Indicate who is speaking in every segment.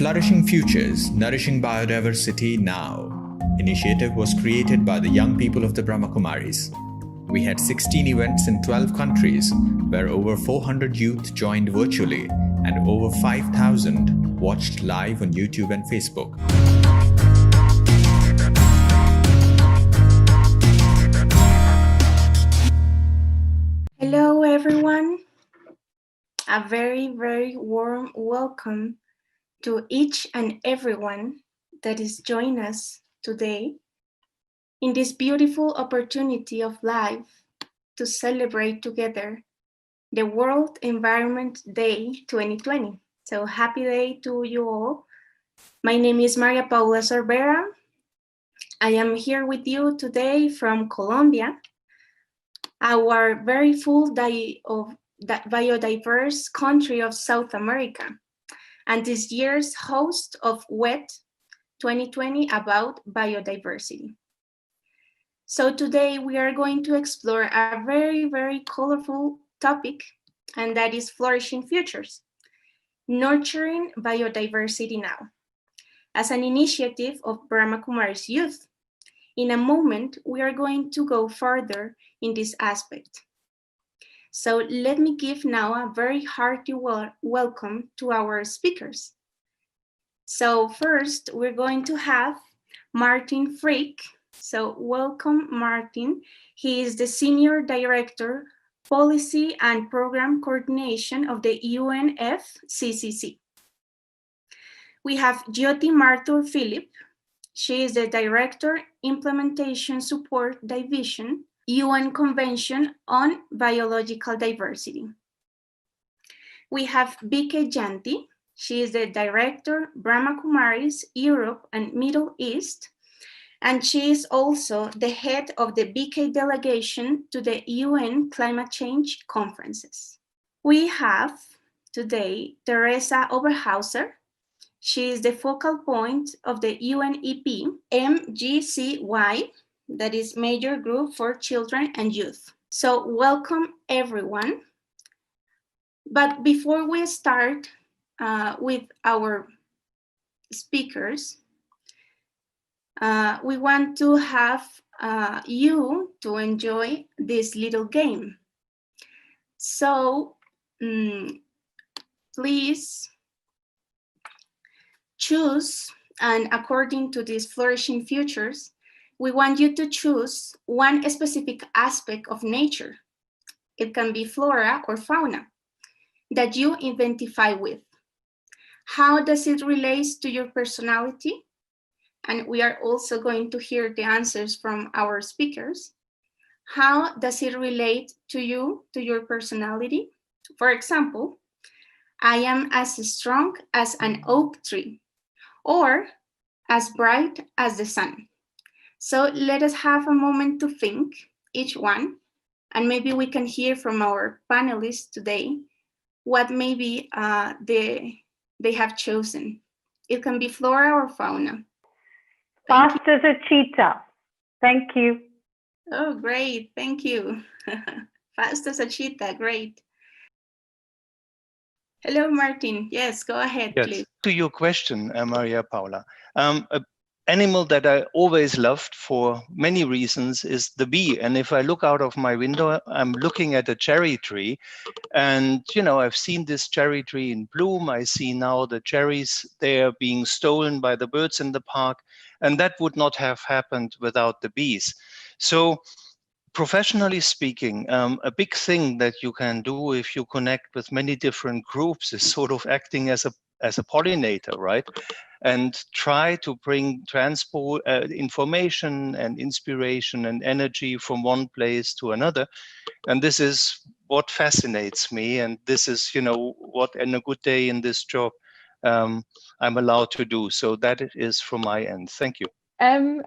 Speaker 1: Flourishing Futures, Nourishing Biodiversity Now initiative was created by the young people of the Brahma Kumaris. We had 16 events in 12 countries where over 400 youth joined virtually and over 5,000 watched live on YouTube and Facebook.
Speaker 2: Hello everyone, a very, very warm welcome to each and everyone that is joining us today in this beautiful opportunity of life to celebrate together the World Environment Day 2020. So happy day to you all. My name is Maria Paula Sorbera. I am here with you today from Colombia, our very full biodiverse country of South America, and this year's host of WET 2020 about biodiversity. So today we are going to explore a very, very colorful topic, and that is Flourishing Futures, nurturing biodiversity now, as an initiative of Brahma Kumaris Youth. In a moment, we are going to go further in this aspect. So let me give now a very hearty welcome to our speakers. So first, we're going to have Martin Frick. So welcome, Martin. He is the Senior Director, Policy and Program Coordination of the UNFCCC. We have Jyoti Marthur Philip. She is the Director, Implementation Support Division, UN Convention on Biological Diversity. We have BK Janti. She is the Director, Brahma Kumaris, Europe and Middle East, and she is also the head of the BK delegation to the UN Climate Change Conferences. We have today Teresa Oberhauser. She is the focal point of the UNEP MGCY, that is Major Group for Children and Youth. So welcome everyone. But before we start with our speakers, we want to have you to enjoy this little game. So please choose, and according to these Flourishing Futures, we want you to choose one specific aspect of nature. It can be flora or fauna that you identify with. How does it relate to your personality? And we are also going to hear the answers from our speakers. How does it relate to you, to your personality? For example, I am as strong as an oak tree, or as bright as the sun. So let us have a moment to think, each one, and maybe we can hear from our panelists today what maybe they have chosen. It can be flora or fauna.
Speaker 3: Fast as a cheetah. Thank you.
Speaker 2: Oh, great. Thank you. Fast as a cheetah. Great. Hello, Martin. Yes, go ahead,
Speaker 4: yes.
Speaker 2: Please.
Speaker 4: To your question, Maria Paula, an animal that I always loved for many reasons is the bee. And if I look out of my window, I'm looking at a cherry tree. And, you know, I've seen this cherry tree in bloom. I see now the cherries, they are being stolen by the birds in the park. And that would not have happened without the bees. So professionally speaking, a big thing that you can do if you connect with many different groups is sort of acting as a pollinator, right? And try to transport information and inspiration and energy from one place to another. And this is what fascinates me. And this is, you know, what in a good day in this job I'm allowed to do. So that is from my end. Thank you.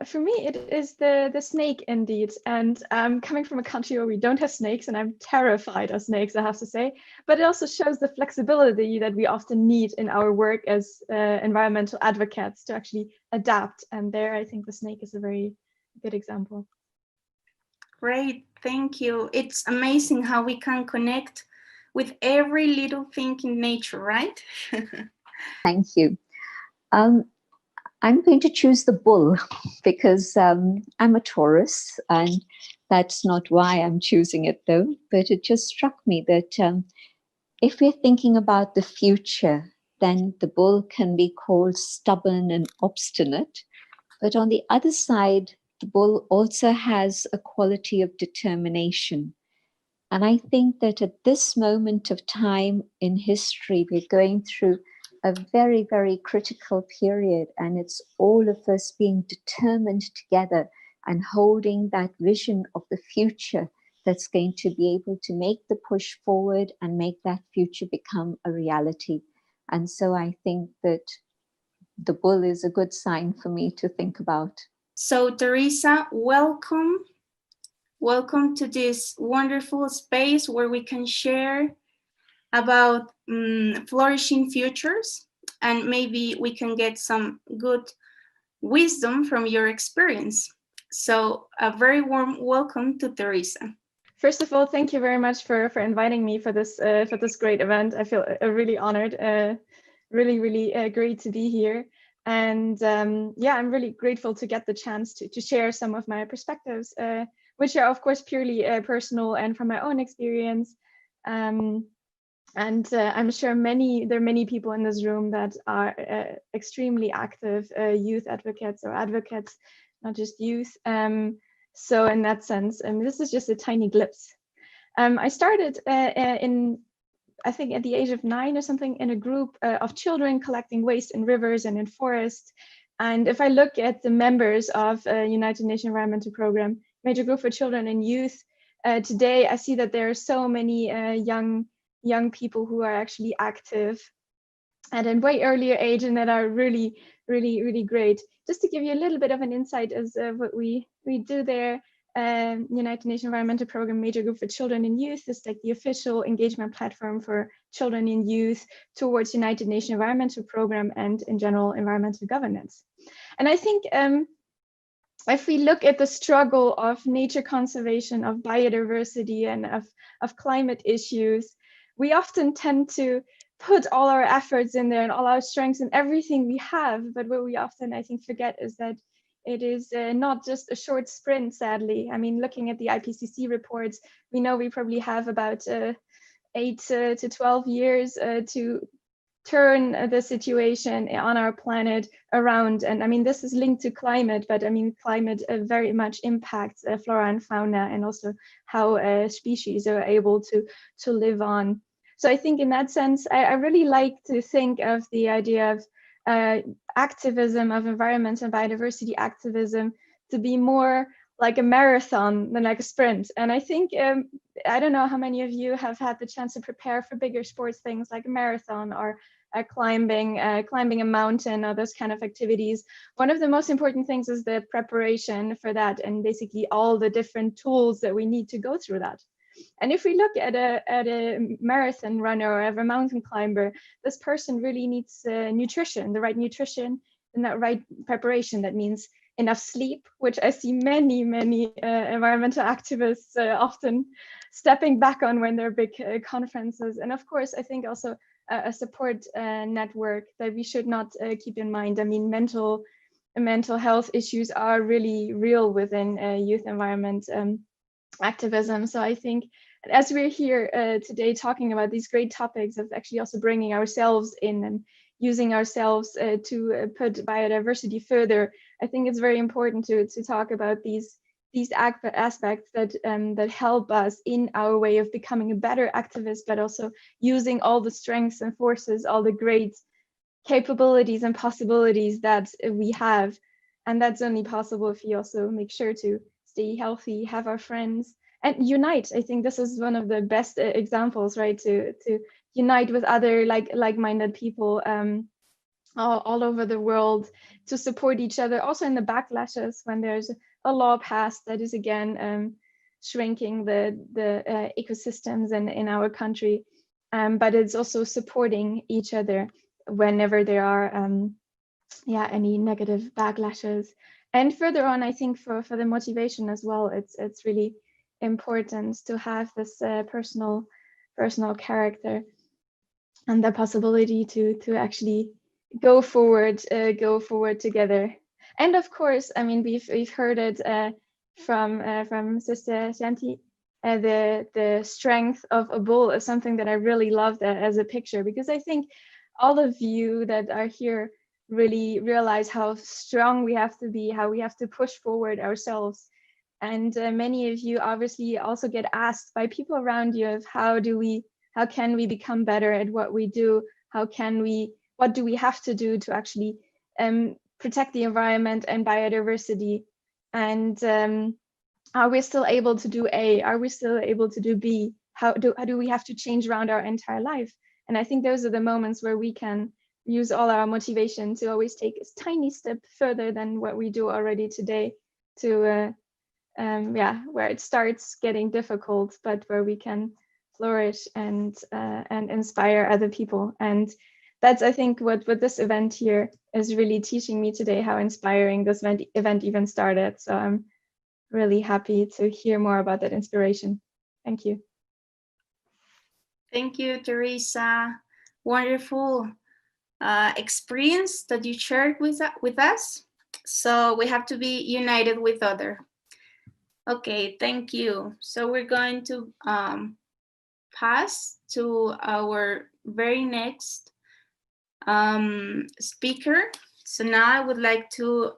Speaker 5: For me, it is the snake indeed. And coming from a country where we don't have snakes, and I'm terrified of snakes, I have to say, but it also shows the flexibility that we often need in our work as environmental advocates to actually adapt. And there, I think the snake is a very good example.
Speaker 2: Great, thank you. It's amazing how we can connect with every little thing in nature, right?
Speaker 6: Thank you. I'm going to choose the bull because I'm a Taurus, and that's not why I'm choosing it though, but it just struck me that if we're thinking about the future, then the bull can be called stubborn and obstinate. But on the other side, the bull also has a quality of determination. And I think that at this moment of time in history, we're going through a very, very critical period, and it's all of us being determined together and holding that vision of the future that's going to be able to make the push forward and make that future become a reality. And so I think that the bull is a good sign for me to think about.
Speaker 2: So Teresa, welcome. Welcome to this wonderful space where we can share about flourishing futures, and maybe we can get some good wisdom from your experience. So a very warm welcome to Teresa.
Speaker 5: First of all, thank you very much for inviting me for this great event. I feel really honored, really great to be here. And yeah, I'm really grateful to get the chance to share some of my perspectives, which are of course purely personal and from my own experience. And I'm sure there are many people in this room that are extremely active youth advocates or advocates, not just youth. So in that sense, this is just a tiny glimpse. I started I think at the age of 9 or something, in a group of children collecting waste in rivers and in forests. And if I look at the members of United Nations Environmental Programme, Major Group for Children and Youth, today I see that there are so many young people who are actually active at a way earlier age and that are really great. Just to give you a little bit of an insight as what we do there, United Nations Environmental Programme Major Group for Children and Youth is like the official engagement platform for children and youth towards United Nations Environmental Programme and in general environmental governance. And I think if we look at the struggle of nature conservation, of biodiversity, and of climate issues, we often tend to put all our efforts in there and all our strengths and everything we have. But what we often, I think, forget is that it is not just a short sprint, sadly. I mean, looking at the IPCC reports, we know we probably have about 8 to 12 years to turn the situation on our planet around. And I mean, this is linked to climate, but I mean, climate very much impacts flora and fauna and also how species are able to live on. So I think in that sense, I really like to think of the idea of activism, of environment and biodiversity activism, to be more like a marathon than like a sprint. And I think, I don't know how many of you have had the chance to prepare for bigger sports things like a marathon or climbing a mountain or those kind of activities. One of the most important things is the preparation for that and basically all the different tools that we need to go through that. And if we look at a marathon runner or a mountain climber, this person really needs nutrition, the right nutrition and that right preparation. That means enough sleep, which I see many environmental activists often stepping back on when there are big conferences. And of course, I think also a support network that we should not keep in mind. I mean, mental health issues are really real within youth environment activism. So I think as we're here today talking about these great topics of actually also bringing ourselves in and using ourselves to put biodiversity further, I think it's very important to talk about these aspects that help us in our way of becoming a better activist, but also using all the strengths and forces, all the great capabilities and possibilities that we have. And that's only possible if we also make sure to stay healthy, have our friends, and unite. I think this is one of the best examples, right? To unite with other like-minded people all over the world, to support each other. Also in the backlashes when there's a law passed that is again shrinking the ecosystems in our country, but it's also supporting each other whenever there are any negative backlashes. And further on, I think for the motivation as well, it's really important to have this personal character and the possibility to actually go forward together. And of course, I mean, we've heard it from Sister Shanti. The strength of a bull is something that I really love as a picture, because I think all of you that are here really realize how strong we have to be, how we have to push forward ourselves. And many of you obviously also get asked by people around you of how can we become better at what we do? What do we have to do to actually protect the environment and biodiversity? And are we still able to do A? Are we still able to do B? How do we have to change around our entire life? And I think those are the moments where we can use all our motivation to always take a tiny step further than what we do already today, to where it starts getting difficult, but where we can flourish and inspire other people. And that's, I think, what this event here is really teaching me today, how inspiring this event even started. So I'm really happy to hear more about that inspiration. Thank you.
Speaker 2: Thank you, Teresa. Wonderful experience that you shared with us. So we have to be united with others. Okay, thank you. So we're going to pass to our very next speaker. So now I would like to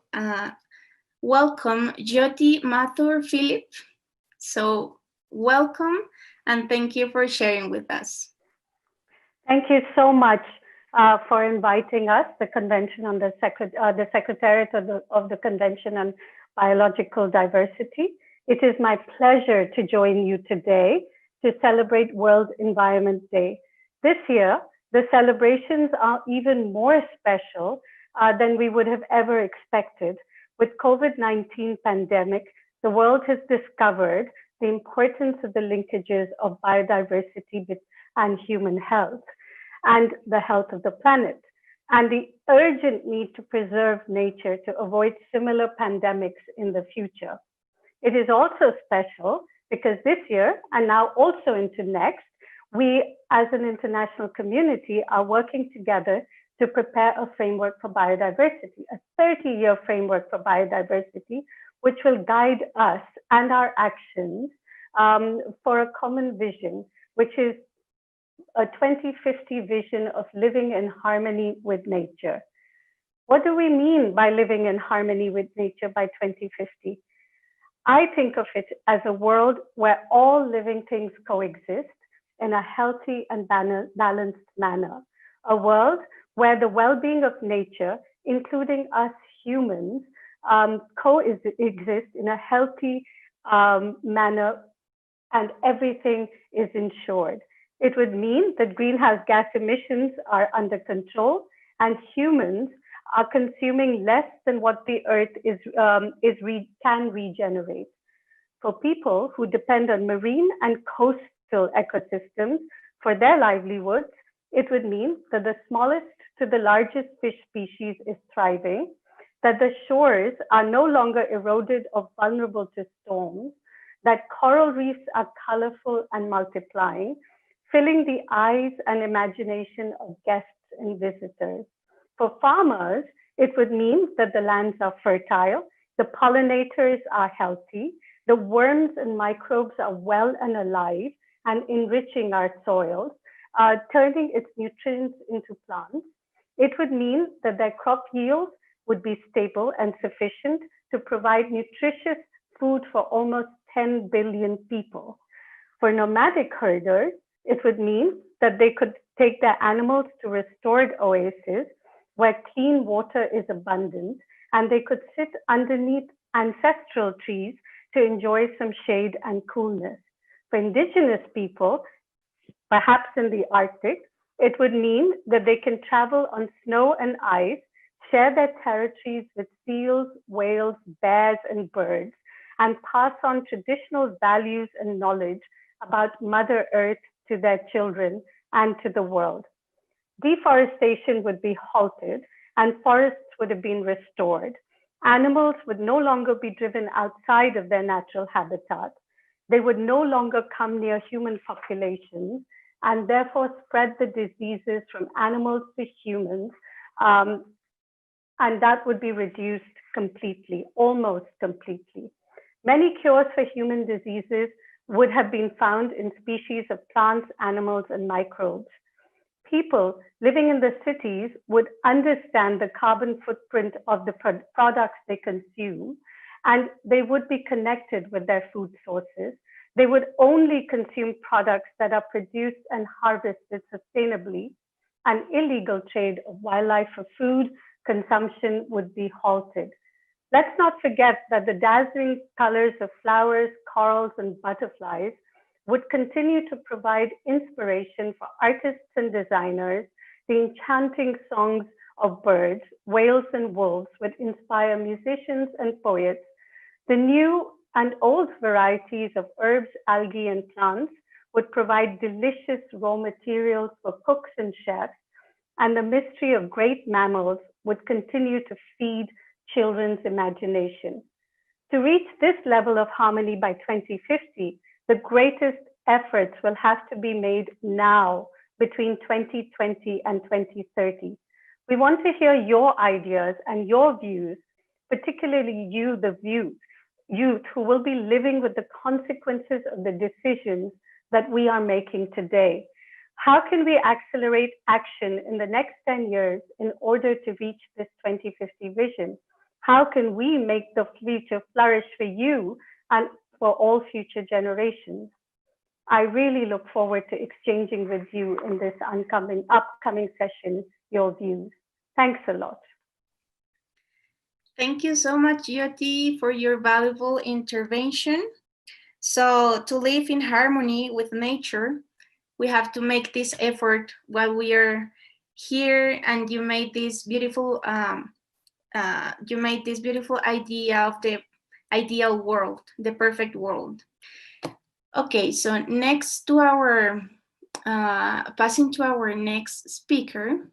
Speaker 2: welcome Jyoti Mathur Philip. So welcome, and thank you for sharing with us.
Speaker 3: Thank you so much for inviting us, the Convention on the Secretariat of the Convention on Biological Diversity. It is my pleasure to join you today to celebrate World Environment Day. This year, the celebrations are even more special than we would have ever expected. With COVID-19 pandemic, the world has discovered the importance of the linkages of biodiversity and human health and the health of the planet, and the urgent need to preserve nature to avoid similar pandemics in the future. It is also special because this year, and now also into next, we as an international community are working together to prepare a framework for biodiversity, a 30-year framework for biodiversity, which will guide us and our actions for a common vision, which is a 2050 vision of living in harmony with nature. What do we mean by living in harmony with nature by 2050? I think of it as a world where all living things coexist in a healthy and balanced manner. A world where the well-being of nature, including us humans, coexist in a healthy manner, and everything is ensured. It would mean that greenhouse gas emissions are under control and humans are consuming less than what the earth can regenerate. For people who depend on marine and coastal ecosystems for their livelihoods, it would mean that the smallest to the largest fish species is thriving, that the shores are no longer eroded or vulnerable to storms, that coral reefs are colorful and multiplying, filling the eyes and imagination of guests and visitors. For farmers, it would mean that the lands are fertile, the pollinators are healthy, the worms and microbes are well and alive and enriching our soils, turning its nutrients into plants. It would mean that their crop yields would be stable and sufficient to provide nutritious food for almost 10 billion people. For nomadic herders, it would mean that they could take their animals to restored oases where clean water is abundant, and they could sit underneath ancestral trees to enjoy some shade and coolness. For indigenous people, perhaps in the Arctic, it would mean that they can travel on snow and ice, share their territories with seals, whales, bears, and birds, and pass on traditional values and knowledge about Mother Earth to their children and to the world. Deforestation would be halted and forests would have been restored. Animals would no longer be driven outside of their natural habitat. They would no longer come near human populations and therefore spread the diseases from animals to humans And that would be reduced completely, almost completely. Many cures for human diseases would have been found in species of plants, animals, and microbes. People living in the cities would understand the carbon footprint of the products they consume, and they would be connected with their food sources. They would only consume products that are produced and harvested sustainably, and illegal trade of wildlife for food consumption would be halted. Let's not forget that the dazzling colors of flowers, corals, and butterflies would continue to provide inspiration for artists and designers. The enchanting songs of birds, whales, and wolves would inspire musicians and poets. The new and old varieties of herbs, algae, and plants would provide delicious raw materials for cooks and chefs, and the mystery of great mammals would continue to feed children's imagination. To reach this level of harmony by 2050, the greatest efforts will have to be made now between 2020 and 2030. We want to hear your ideas and your views, particularly you, the youth who will be living with the consequences of the decisions that we are making today. How can we accelerate action in the next 10 years in order to reach this 2050 vision? How can we make the future flourish for you and for all future generations? I really look forward to exchanging with you in this upcoming session your views. Thanks a lot.
Speaker 2: Thank you so much, Jyoti, for your valuable intervention. So to live in harmony with nature, we have to make this effort while we are here, and you made this beautiful idea of the ideal world, the perfect world. Okay, so next to our passing to our next speaker,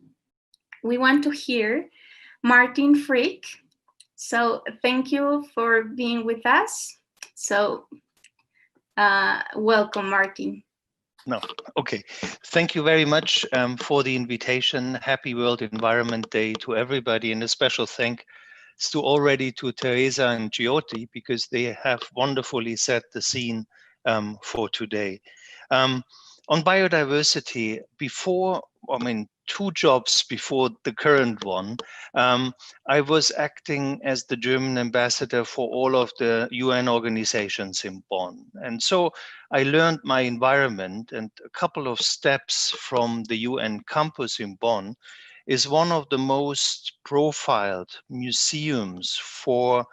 Speaker 2: we want to hear Martin Frick. So thank you for being with us. So welcome, Martin.
Speaker 4: No, okay. Thank you very much for the invitation. Happy World Environment Day to everybody, and a special thanks to Teresa and Jyoti, because they have wonderfully set the scene for today. On biodiversity, two jobs before the current one, I was acting as the German ambassador for all of the UN organizations in Bonn. And so I learned my environment, and a couple of steps from the UN campus in Bonn is one of the most profiled museums for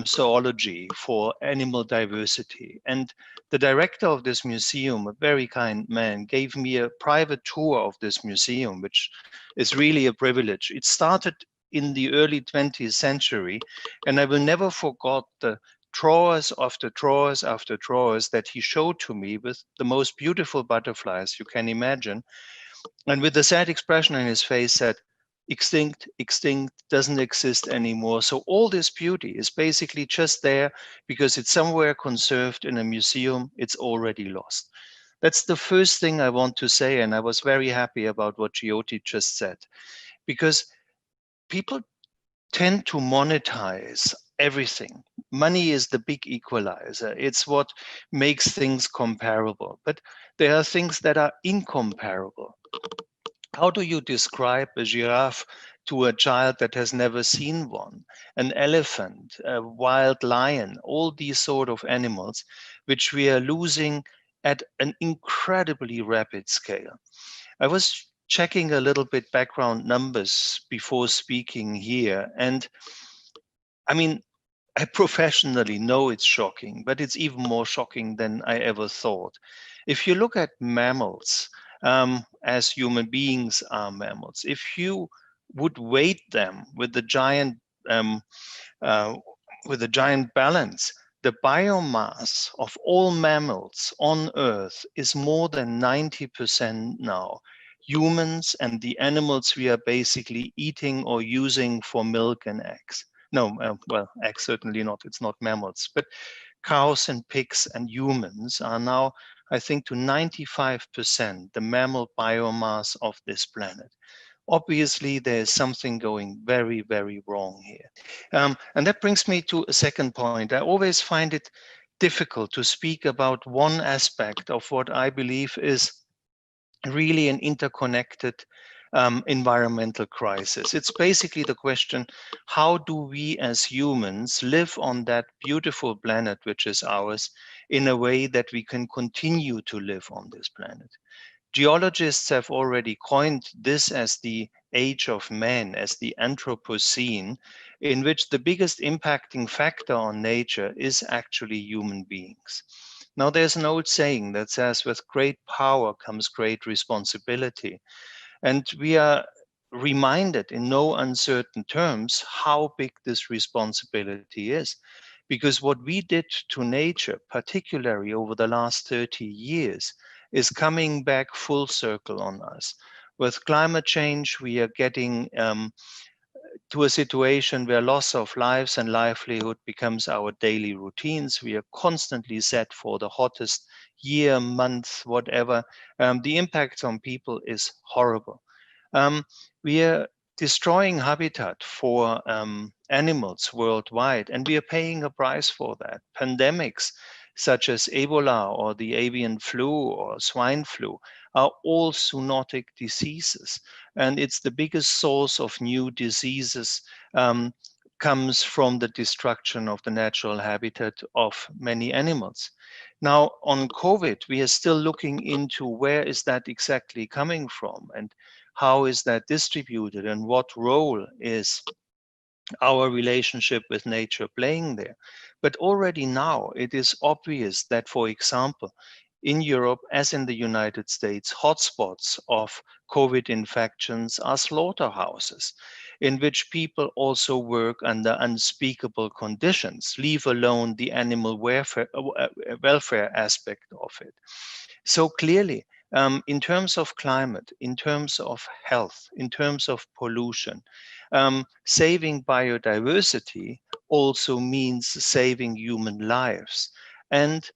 Speaker 4: zoology, for animal diversity. And the director of this museum, a very kind man, gave me a private tour of this museum, which is really a privilege. It started in the early 20th century, and I will never forget the drawers after drawers after drawers that he showed to me with the most beautiful butterflies you can imagine. And with a sad expression on his face said, extinct, extinct, doesn't exist anymore. So all this beauty is basically just there because it's somewhere conserved in a museum. It's already lost. That's the first thing I want to say. And I was very happy about what Jyoti just said, because people tend to monetize everything. Money is the big equalizer. It's what makes things comparable. But there are things that are incomparable. How do you describe a giraffe to a child that has never seen one? An elephant, a wild lion, all these sort of animals, which we are losing at an incredibly rapid scale. I was checking a little bit background numbers before speaking here. And I mean, I professionally know it's shocking, but it's even more shocking than I ever thought. If you look at mammals, as human beings are mammals, if you would weight them with the giant balance, the biomass of all mammals on Earth is more than 90% now. Humans and the animals we are basically eating or using for milk and eggs. No, well, eggs certainly not. It's not mammals, but cows and pigs and humans are now, I think, to 95% the mammal biomass of this planet. obviously there's something going very, very wrong here. And that brings me to a second point. I always find it difficult to speak about one aspect of what I believe is really an interconnected environmental crisis. It's basically the question, how do we as humans live on that beautiful planet which is ours in a way that we can continue to live on this planet? Geologists have already coined this as the age of man, as the Anthropocene, in which the biggest impacting factor on nature is actually human beings. Now, there's an old saying that says, with great power comes great responsibility. And we are reminded in no uncertain terms how big this responsibility is. Because what we did to nature, particularly over the last 30 years, is coming back full circle on us. With climate change, we are getting to a situation where loss of lives and livelihood becomes our daily routines. We are constantly set for the hottest year, month, whatever. The impact on people is horrible. We are destroying habitat for animals worldwide, and we are paying a price for that. Pandemics such as Ebola or the avian flu or swine flu are all zoonotic diseases, and it's the biggest source of new diseases comes from the destruction of the natural habitat of many animals. Now, on COVID, we are still looking into where is that exactly coming from and how is that distributed and what role is our relationship with nature playing there. But already now it is obvious that, for example, in Europe, as in the United States, hotspots of COVID infections are slaughterhouses in which people also work under unspeakable conditions, leave alone the animal welfare aspect of it. So clearly, in terms of climate, in terms of health, in terms of pollution, saving biodiversity also means saving human lives and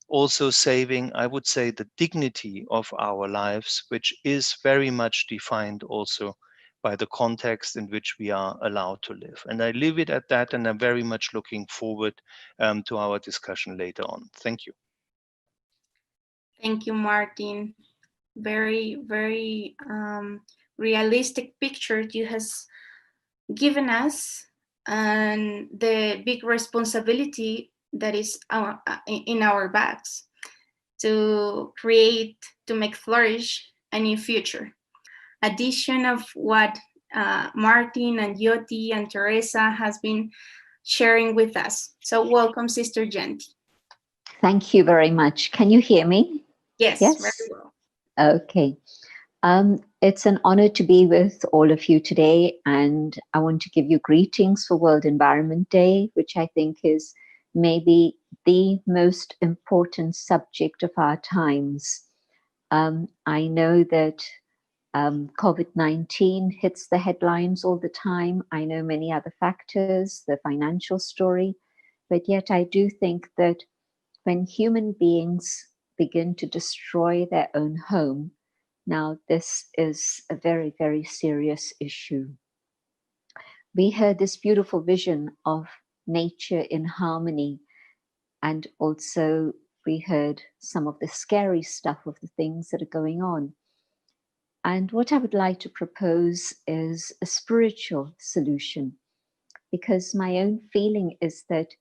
Speaker 4: also saving, I would say, the dignity of our lives, which is very much defined also by the context in which we are allowed to live. And I leave it at that, and I'm very much looking forward to our discussion later on. Thank you.
Speaker 2: Thank you, Martin. Very, very realistic picture you has given us, and the big responsibility that is in our backs to create, to make flourish a new future. Addition of what Martin and Yoti and Teresa has been sharing with us. So welcome, Sister Genti.
Speaker 6: Thank you very much. Can you hear me?
Speaker 2: Yes, very well.
Speaker 6: Okay. It's an honor to be with all of you today, and I want to give you greetings for World Environment Day, which I think is maybe the most important subject of our times. I know that COVID-19 hits the headlines all the time. I know many other factors, the financial story, but yet I do think that when human beings begin to destroy their own home, now this is a very, very serious issue. We heard this beautiful vision of nature in harmony, and also we heard some of the scary stuff of the things that are going on. And what I would like to propose is a spiritual solution, because my own feeling is that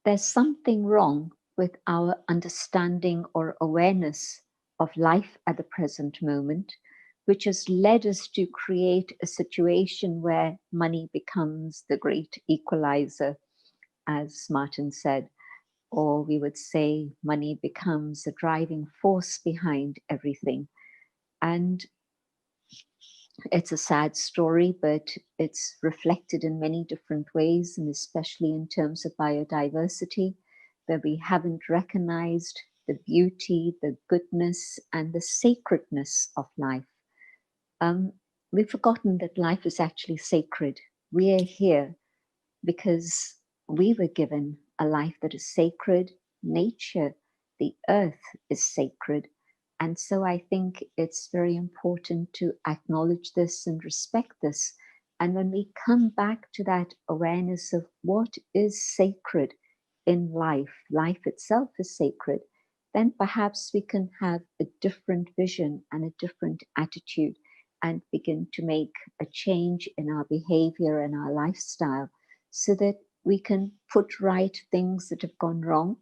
Speaker 6: there's something wrong with our understanding or awareness of life at the present moment, which has led us to create a situation where money becomes the great equalizer, as Martin said, or we would say money becomes the driving force behind everything. And it's a sad story, but it's reflected in many different ways, and especially in terms of biodiversity, where we haven't recognized the beauty, the goodness, and the sacredness of life. We've forgotten that life is actually sacred. We are here because we were given a life that is sacred. Nature, the earth, is sacred. And so I think it's very important to acknowledge this and respect this. And when we come back to that awareness of what is sacred in life, life itself is sacred, then perhaps we can have a different vision and a different attitude and begin to make a change in our behavior and our lifestyle so that we can put right things that have gone wrong.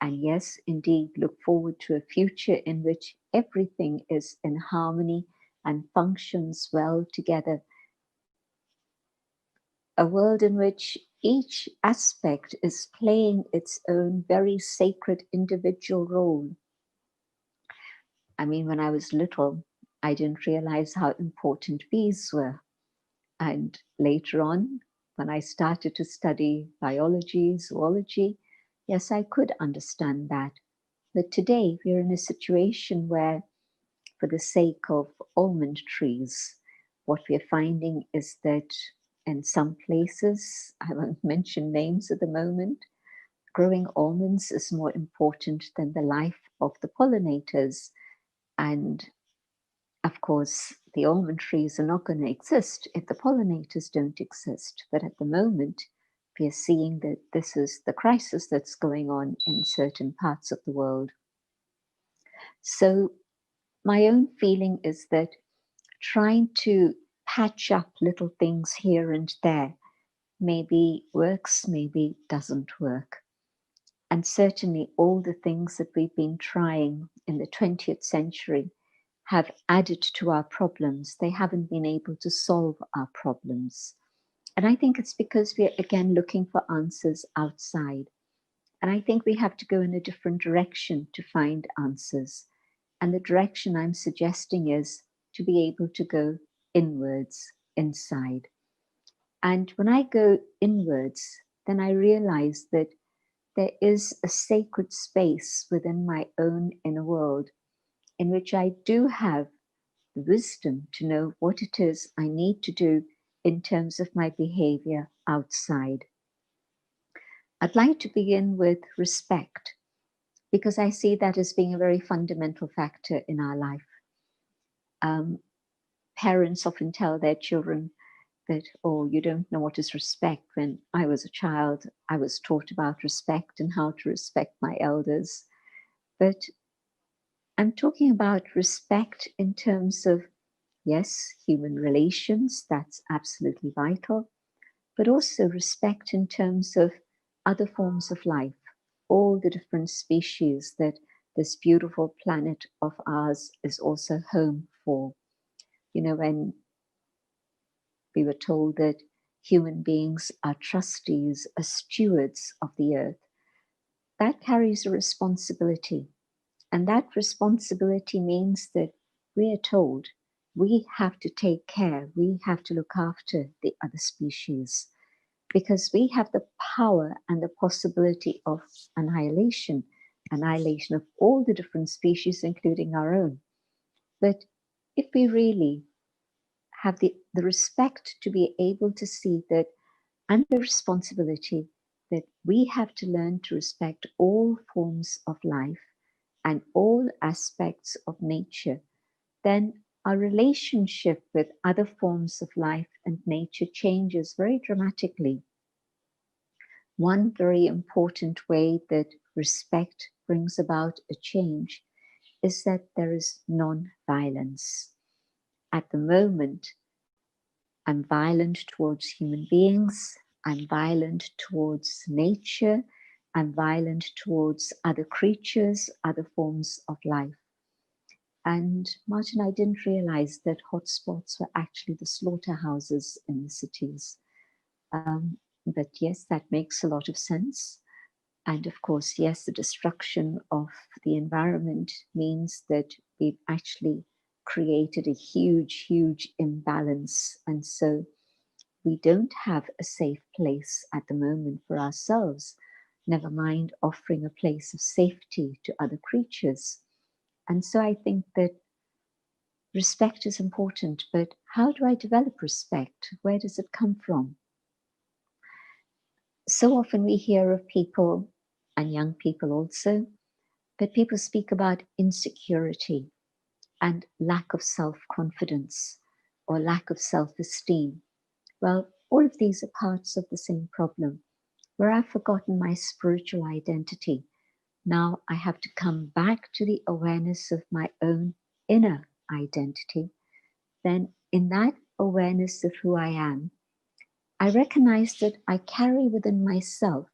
Speaker 6: And yes, indeed, look forward to a future in which everything is in harmony and functions well together. A world in which each aspect is playing its own very sacred individual role. I mean, when I was little, I didn't realize how important bees were. And later on, when I started to study biology, zoology, yes, I could understand that. But today we're in a situation where, for the sake of almond trees, what we're finding is that in some places, I won't mention names at the moment, growing almonds is more important than the life of the pollinators. And of course, the almond trees are not going to exist if the pollinators don't exist. But at the moment, we are seeing that this is the crisis that's going on in certain parts of the world. So my own feeling is that trying to patch up little things here and there maybe works, maybe doesn't work. And certainly all the things that we've been trying in the 20th century have added to our problems. They haven't been able to solve our problems. And I think it's because we're again looking for answers outside. And I think we have to go in a different direction to find answers. And the direction I'm suggesting is to be able to go inwards, inside. And when I go inwards, then I realize that there is a sacred space within my own inner world in which I do have the wisdom to know what it is I need to do in terms of my behavior outside. I'd like to begin with respect, because I see that as being a very fundamental factor in our life. Parents often tell their children that, oh, you don't know what is respect. When I was a child, I was taught about respect and how to respect my elders. But I'm talking about respect in terms of, yes, human relations, that's absolutely vital, but also respect in terms of other forms of life, all the different species that this beautiful planet of ours is also home for. You know, when we were told that human beings are trustees, are stewards of the earth, that carries a responsibility. And that responsibility means that we are told we have to take care, we have to look after the other species, because we have the power and the possibility of annihilation of all the different species, including our own. But if we really have the respect to be able to see that, and the responsibility that we have to learn to respect all forms of life and all aspects of nature, then our relationship with other forms of life and nature changes very dramatically. One very important way that respect brings about a change is that there is non-violence. At the moment, I'm violent towards human beings, I'm violent towards nature, I'm violent towards other creatures, other forms of life. And Martin, I didn't realize that hotspots were actually the slaughterhouses in the cities. But yes, that makes a lot of sense. And of course, yes, the destruction of the environment means that we've actually created a huge, huge imbalance. And so we don't have a safe place at the moment for ourselves, never mind offering a place of safety to other creatures. And so I think that respect is important, but how do I develop respect? Where does it come from? So often we hear of people, and young people also, But people speak about insecurity and lack of self-confidence or lack of self-esteem. Well, all of these are parts of the same problem. Where I've forgotten my spiritual identity, now I have to come back to the awareness of my own inner identity. Then in that awareness of who I am, I recognize that I carry within myself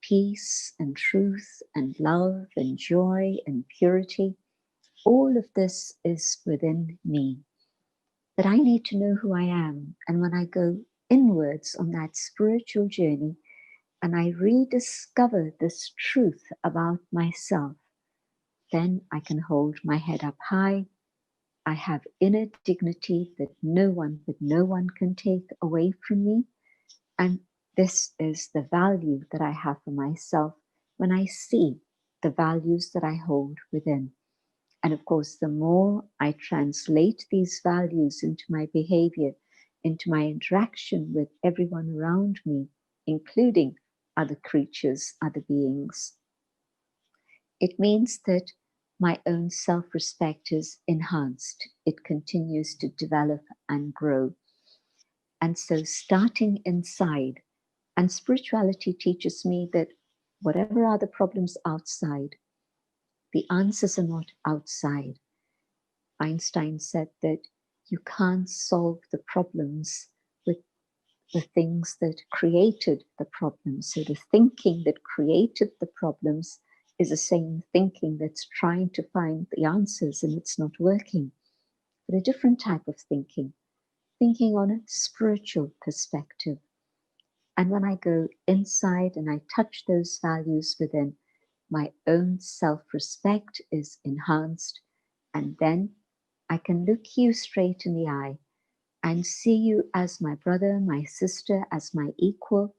Speaker 6: peace and truth and love and joy and purity. All of this is within me. But I need to know who I am. And when I go inwards on that spiritual journey and I rediscover this truth about myself, then I can hold my head up high. I have inner dignity that no one can take away from me. And this is the value that I have for myself when I see the values that I hold within. And of course, the more I translate these values into my behavior, into my interaction with everyone around me, including other creatures, other beings, it means that my own self-respect is enhanced. It continues to develop and grow. And so starting inside, and spirituality teaches me that whatever are the problems outside, the answers are not outside. Einstein said that you can't solve the problems with the things that created the problems. So the thinking that created the problems is the same thinking that's trying to find the answers and it's not working. But a different type of thinking on a spiritual perspective. And when I go inside and I touch those values within, my own self-respect is enhanced, and then I can look you straight in the eye and see you as my brother, my sister, as my equal,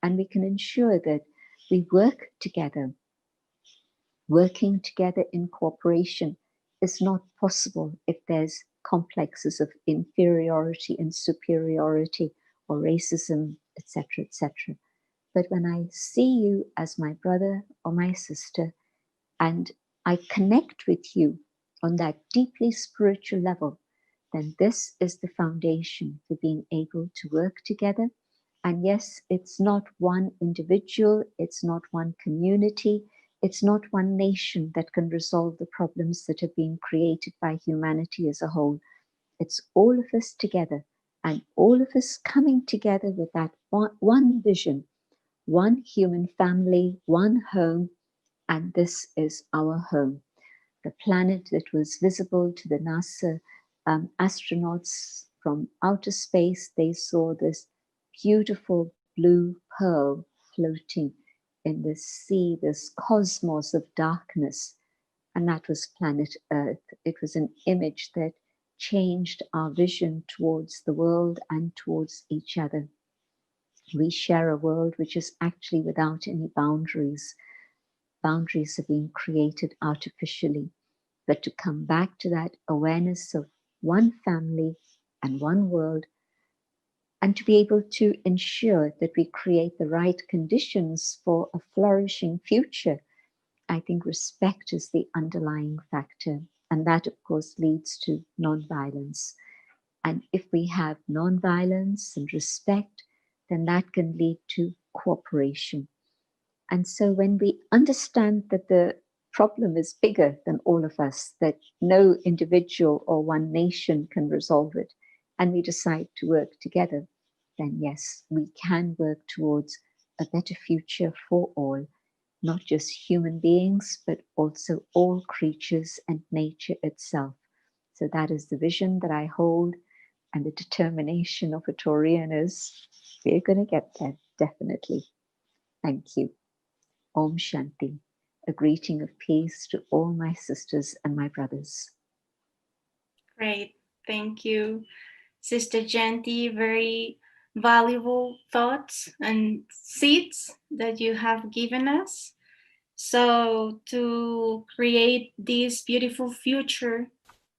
Speaker 6: and we can ensure that we work together. Working together in cooperation is not possible if there's complexes of inferiority and superiority or racism, etc., etc. But when I see you as my brother or my sister, and I connect with you on that deeply spiritual level, then this is the foundation for being able to work together. And yes, it's not one individual, it's not one community, it's not one nation that can resolve the problems that have been created by humanity as a whole. It's all of us together, and all of us coming together with that one vision, one human family, one home, and this is our home. The planet that was visible to the NASA astronauts from outer space, they saw this beautiful blue pearl floating in the sea, this cosmos of darkness, and that was planet Earth. It was an image that changed our vision towards the world and towards each other. We share a world which is actually without any boundaries. Boundaries are being created artificially. But to come back to that awareness of one family and one world, and to be able to ensure that we create the right conditions for a flourishing future, I think respect is the underlying factor. And that, of course, leads to non-violence. And if we have non-violence and respect, then that can lead to cooperation. And so when we understand that the problem is bigger than all of us, that no individual or one nation can resolve it, and we decide to work together, then yes, we can work towards a better future for all, not just human beings, but also all creatures and nature itself. So that is the vision that I hold, and the determination of a Taurian is we're going to get there, definitely. Thank you. Om Shanti, a greeting of peace to all my sisters and my brothers.
Speaker 2: Great, thank you, Sister Janti. Very valuable thoughts and seeds that you have given us. So to create this beautiful future,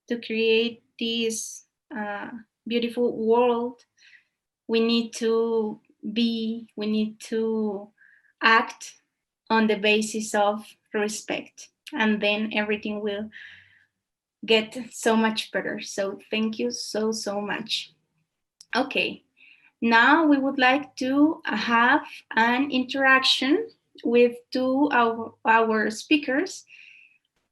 Speaker 2: to create this beautiful world, we need to be, we need to act on the basis of respect, and then everything will get so much better. So thank you so much. Okay, now we would like to have an interaction with two of our speakers.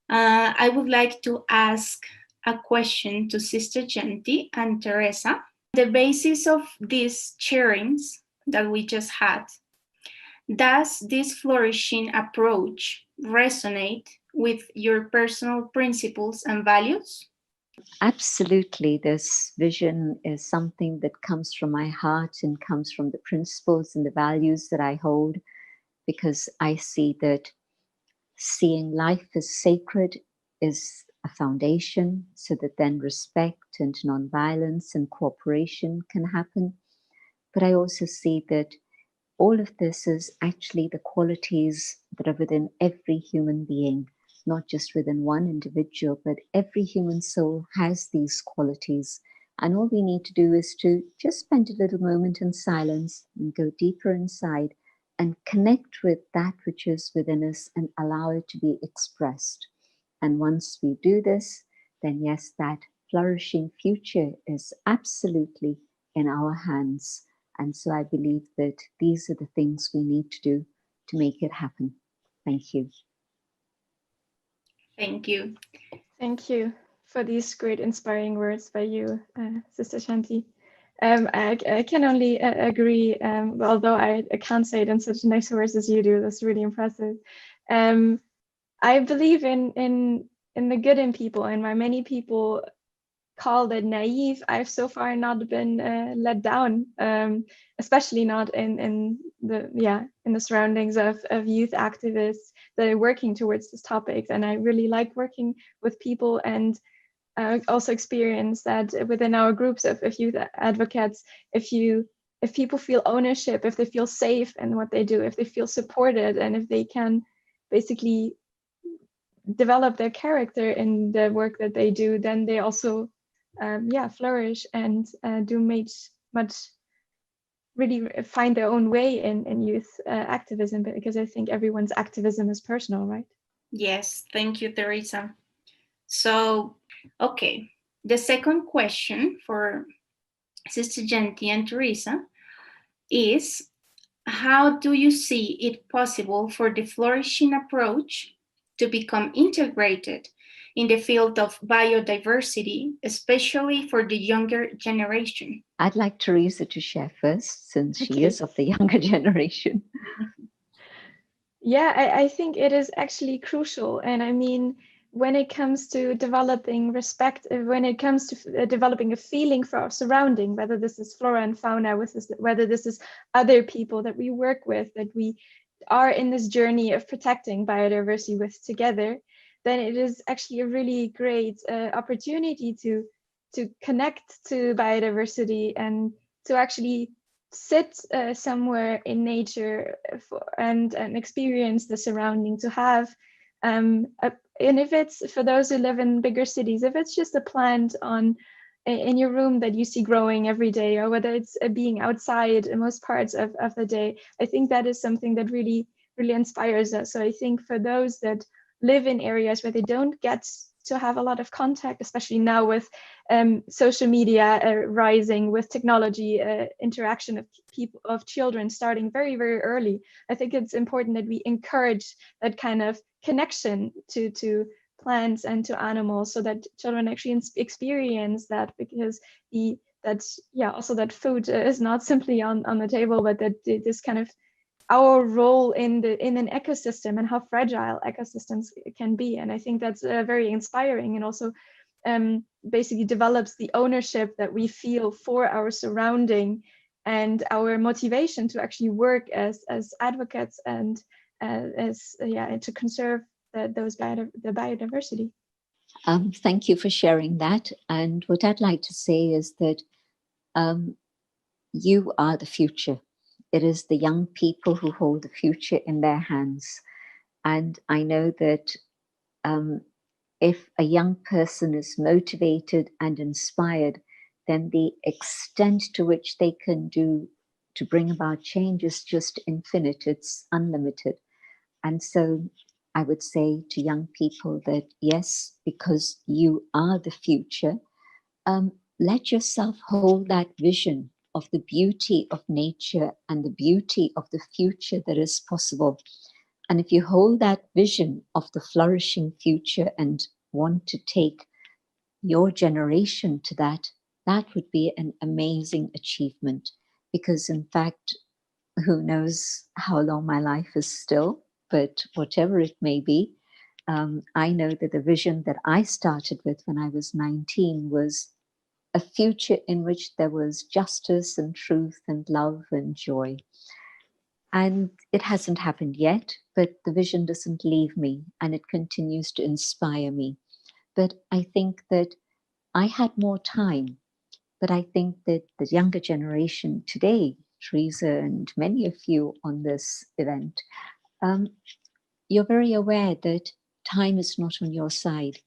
Speaker 2: I would like to ask a question to Sister Genti and Teresa. The basis of these sharings that we just had, does this flourishing approach resonate with your personal principles and values?
Speaker 6: Absolutely. This vision is something that comes from my heart and comes from the principles and the values that I hold, because I see that seeing life as sacred is a foundation, so that then respect and non-violence and cooperation can happen. But I also see that all of this is actually the qualities that are within every human being, not just within one individual, but every human soul has these qualities. And all we need to do is to just spend a little moment in silence and go deeper inside and connect with that which is within us and allow it to be expressed. And once we do this, then yes, that flourishing future is absolutely in our hands. And so I believe that these are the things we need to do to make it happen. Thank you.
Speaker 2: Thank you.
Speaker 5: Thank you for these great inspiring words by you, Sister Shanti. I can only agree, although I can't say it in such nice words as you do. That's really impressive. I believe in the good in people, and while many people call it naive, I've so far not been let down, especially not in the surroundings of youth activists that are working towards this topic. And I really like working with people, and also experience that within our groups of youth advocates, if people feel ownership, if they feel safe in what they do, if they feel supported, and if they can basically develop their character in the work that they do, then they also flourish and do much really find their own way in youth activism, because I think everyone's activism is personal, right?
Speaker 2: Yes, thank you, Teresa. So, okay, the second question for Sister Genti and Teresa is, how do you see it possible for the flourishing approach to become integrated in the field of biodiversity, especially for the younger generation?
Speaker 6: I'd like Teresa to share first, since she
Speaker 5: Okay.
Speaker 6: is of the younger generation.
Speaker 5: Yeah, I think it is actually crucial. And I mean, when it comes to developing respect, when it comes to developing a feeling for our surrounding, whether this is flora and fauna, whether this is other people that we work with, that we are in this journey of protecting biodiversity with together, then it is actually a really great opportunity to connect to biodiversity and to actually sit somewhere in nature and experience the surrounding, to have and if it's for those who live in bigger cities, if it's just a plant in your room that you see growing every day, or whether it's being outside in most parts of the day, I think that is something that really inspires us. So I think for those that live in areas where they don't get to have a lot of contact, especially now with social media rising, with technology, interaction of children starting very, very early, I think it's important that we encourage that kind of connection to plants and to animals, so that children actually experience that, because also that food is not simply on the table, but that this kind of our role in an ecosystem and how fragile ecosystems can be. And I think that's very inspiring, and also basically develops the ownership that we feel for our surrounding, and our motivation to actually work as advocates and to conserve the biodiversity.
Speaker 6: Thank you for sharing that. And what I'd like to say is that you are the future. It is the young people who hold the future in their hands. And I know that if a young person is motivated and inspired, then the extent to which they can do to bring about change is just infinite. It's unlimited. And so I would say to young people that, yes, because you are the future, let yourself hold that vision of the beauty of nature and the beauty of the future that is possible. And if you hold that vision of the flourishing future and want to take your generation to that, that would be an amazing achievement. Because in fact, who knows how long my life is still, but whatever it may be, I know that the vision that I started with when I was 19 was a future in which there was justice and truth and love and joy. And it hasn't happened yet, but the vision doesn't leave me and it continues to inspire me. But I think that I had more time, but I think that the younger generation today, Teresa and many of you on this event, you're very aware that time is not on your side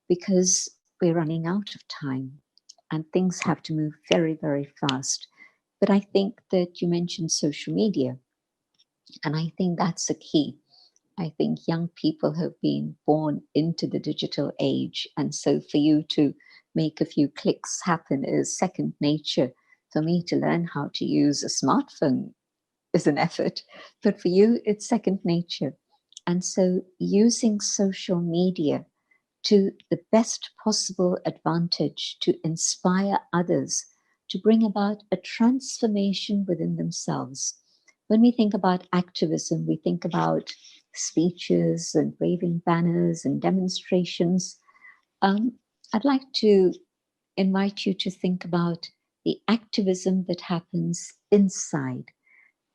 Speaker 6: because we're running out of time and things have to move very, very fast. But I think that you mentioned social media, and I think that's the key. I think young people have been born into the digital age, and so for you to make a few clicks happen is second nature. For me to learn how to use a smartphone is an effort, but for you, it's second nature. And so using social media to the best possible advantage to inspire others, to bring about a transformation within themselves. When we think about activism, we think about speeches and waving banners and demonstrations. I'd like to invite you to think about the activism that happens inside,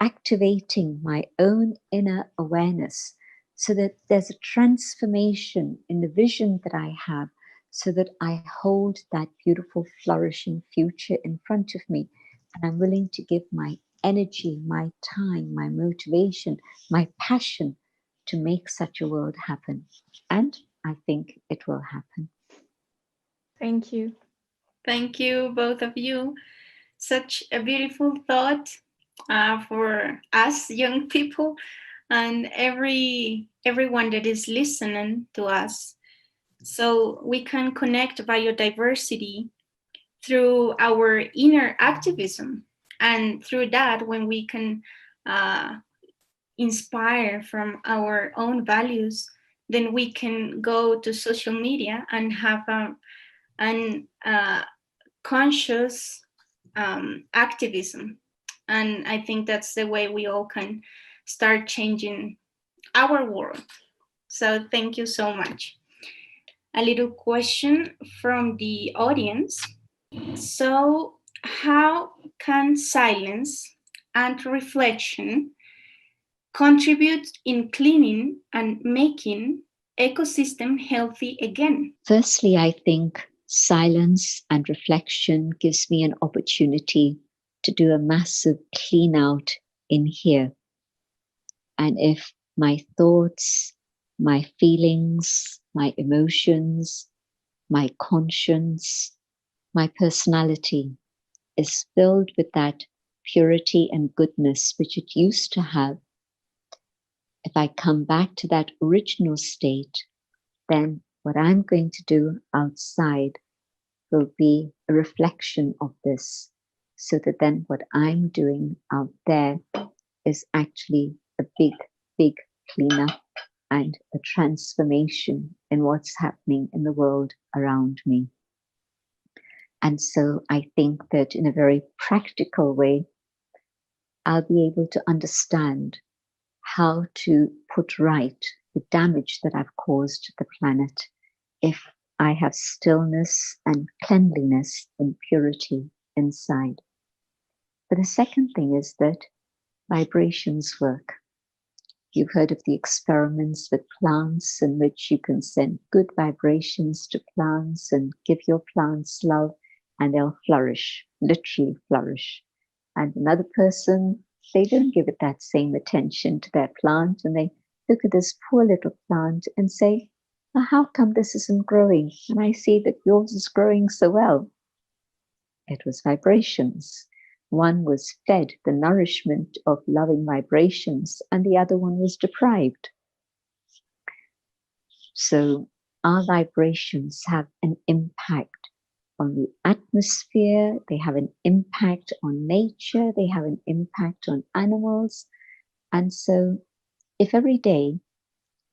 Speaker 6: activating my own inner awareness so that there's a transformation in the vision that I have, so that I hold that beautiful, flourishing future in front of me. And I'm willing to give my energy, my time, my motivation, my passion to make such a world happen. And I think it will happen.
Speaker 5: Thank you.
Speaker 2: Thank you, both of you. Such a beautiful thought for us young people and everyone that is listening to us. So we can connect biodiversity through our inner activism. And through that, when we can inspire from our own values, then we can go to social media and have an conscious activism. And I think that's the way we all can start changing our world. So thank you so much. A little question from the audience. So how can silence and reflection contribute in cleaning and making ecosystem healthy again?
Speaker 6: Firstly, I think silence and reflection gives me an opportunity to do a massive clean out in here. And if my thoughts, my feelings, my emotions, my conscience, my personality is filled with that purity and goodness which it used to have, if I come back to that original state, then what I'm going to do outside will be a reflection of this, so that then what I'm doing out there is actually a big, big cleanup and a transformation in what's happening in the world around me. And so I think that in a very practical way, I'll be able to understand how to put right the damage that I've caused to the planet if I have stillness and cleanliness and purity inside. But the second thing is that vibrations work. You've heard of the experiments with plants in which you can send good vibrations to plants and give your plants love and they'll flourish, literally flourish. And another person, they don't give it that same attention to their plant and they look at this poor little plant and say, well, how come this isn't growing? And I see that yours is growing so well. It was vibrations. One was fed the nourishment of loving vibrations and the other one was deprived. So our vibrations have an impact on the atmosphere, they have an impact on nature, they have an impact on animals. And so if every day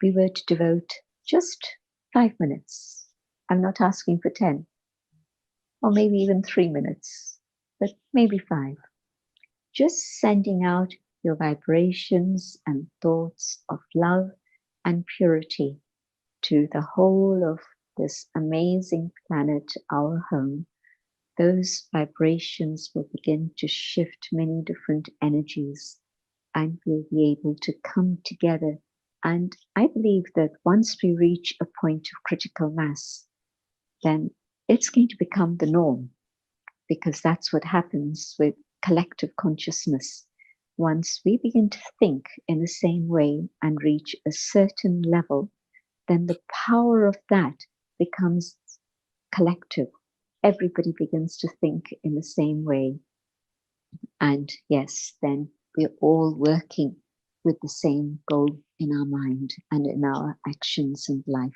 Speaker 6: we were to devote just 5 minutes, I'm not asking for 10, or maybe even 3 minutes, but maybe 5, just sending out your vibrations and thoughts of love and purity to the whole of this amazing planet, our home, those vibrations will begin to shift many different energies and we'll be able to come together. And I believe that once we reach a point of critical mass, then it's going to become the norm, because that's what happens with collective consciousness. Once we begin to think in the same way and reach a certain level, then the power of that becomes collective. Everybody begins to think in the same way. And yes, then we're all working with the same goal in our mind and in our actions and life.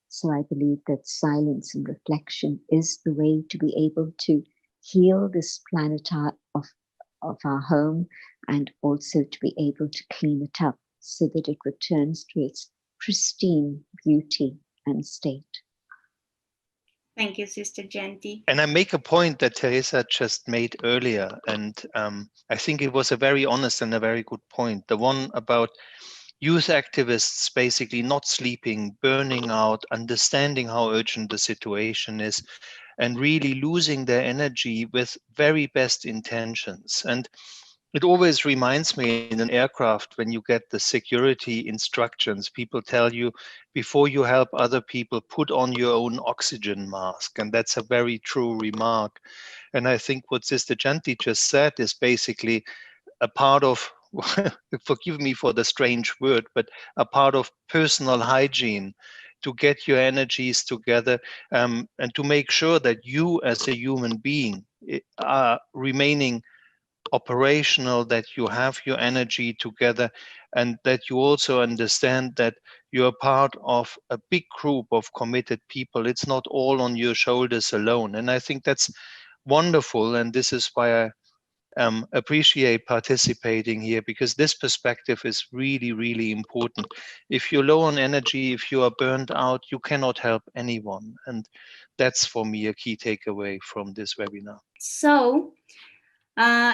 Speaker 6: So I believe that silence and reflection is the way to be able to heal this planet of our home, and also to be able to clean it up so that it returns to its pristine beauty and state.
Speaker 2: Thank you, Sister Genti.
Speaker 4: And I make a point that Teresa just made earlier, and I think it was a very honest and a very good point. The one about youth activists basically not sleeping, burning out, understanding how urgent the situation is, and really losing their energy with very best intentions. And it always reminds me in an aircraft, when you get the security instructions, people tell you, before you help other people, put on your own oxygen mask. And that's a very true remark. And I think what Sister Genti just said is basically a part of, forgive me for the strange word, but a part of personal hygiene, to get your energies together, and to make sure that you as a human being are remaining operational, that you have your energy together, and that you also understand that you're part of a big group of committed people. It's not all on your shoulders alone. And I think that's wonderful. And this is why I appreciate participating here, because this perspective is really, really important. If you're low on energy, if you are burned out, you cannot help anyone. And that's for me a key takeaway from this webinar.
Speaker 2: So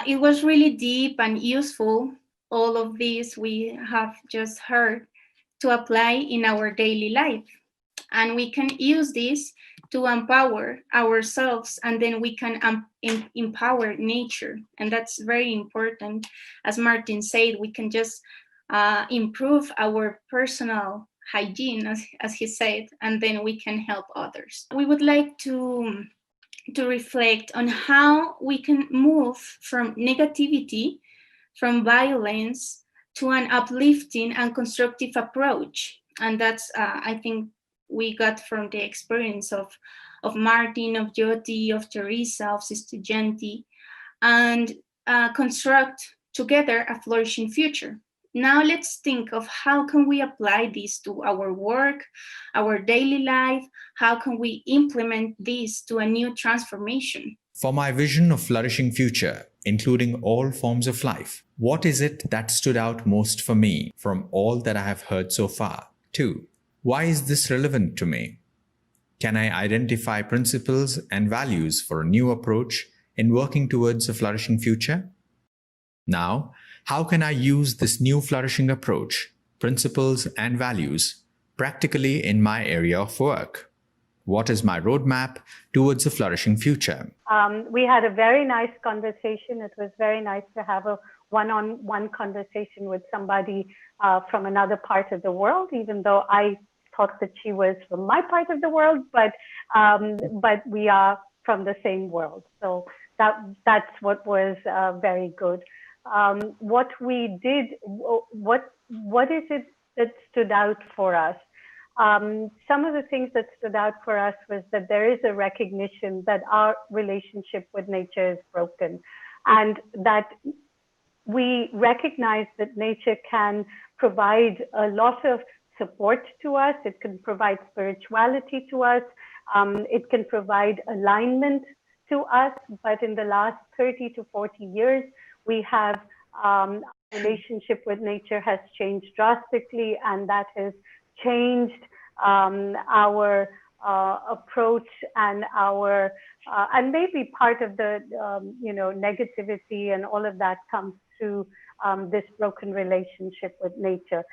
Speaker 2: it was really deep and useful, all of this we have just heard, to apply in our daily life. And we can use this to empower ourselves, and then we can empower nature. And that's very important. As Martin said, we can just improve our personal hygiene, as he said, and then we can help others. We would like to reflect on how we can move from negativity, from violence, to an uplifting and constructive approach. And that's, I think, we got from the experience of Martin, of Jyoti, of Teresa, of Sister Genti, and construct together a flourishing future. Now let's think of how can we apply this to our work, our daily life. How can we implement this to a new transformation?
Speaker 1: For my vision of flourishing future, including all forms of life, what is it that stood out most for me from all that I have heard so far? 2. Why is this relevant to me? Can I identify principles and values for a new approach in working towards a flourishing future? Now, how can I use this new flourishing approach, principles and values, practically in my area of work? What is my roadmap towards a flourishing future?
Speaker 3: We had a very nice conversation. It was very nice to have a one-on-one conversation with somebody from another part of the world, even though I thought that she was from my part of the world, but we are from the same world. So that's what was very good. What we did, what is it that stood out for us? Some of the things that stood out for us was that there is a recognition that our relationship with nature is broken, and that we recognize that nature can provide a lot of support to us. It can provide spirituality to us. It can provide alignment to us. But in the last 30 to 40 years, we have relationship with nature has changed drastically, and that has changed our approach and our and maybe part of the negativity and all of that comes through this broken relationship with nature.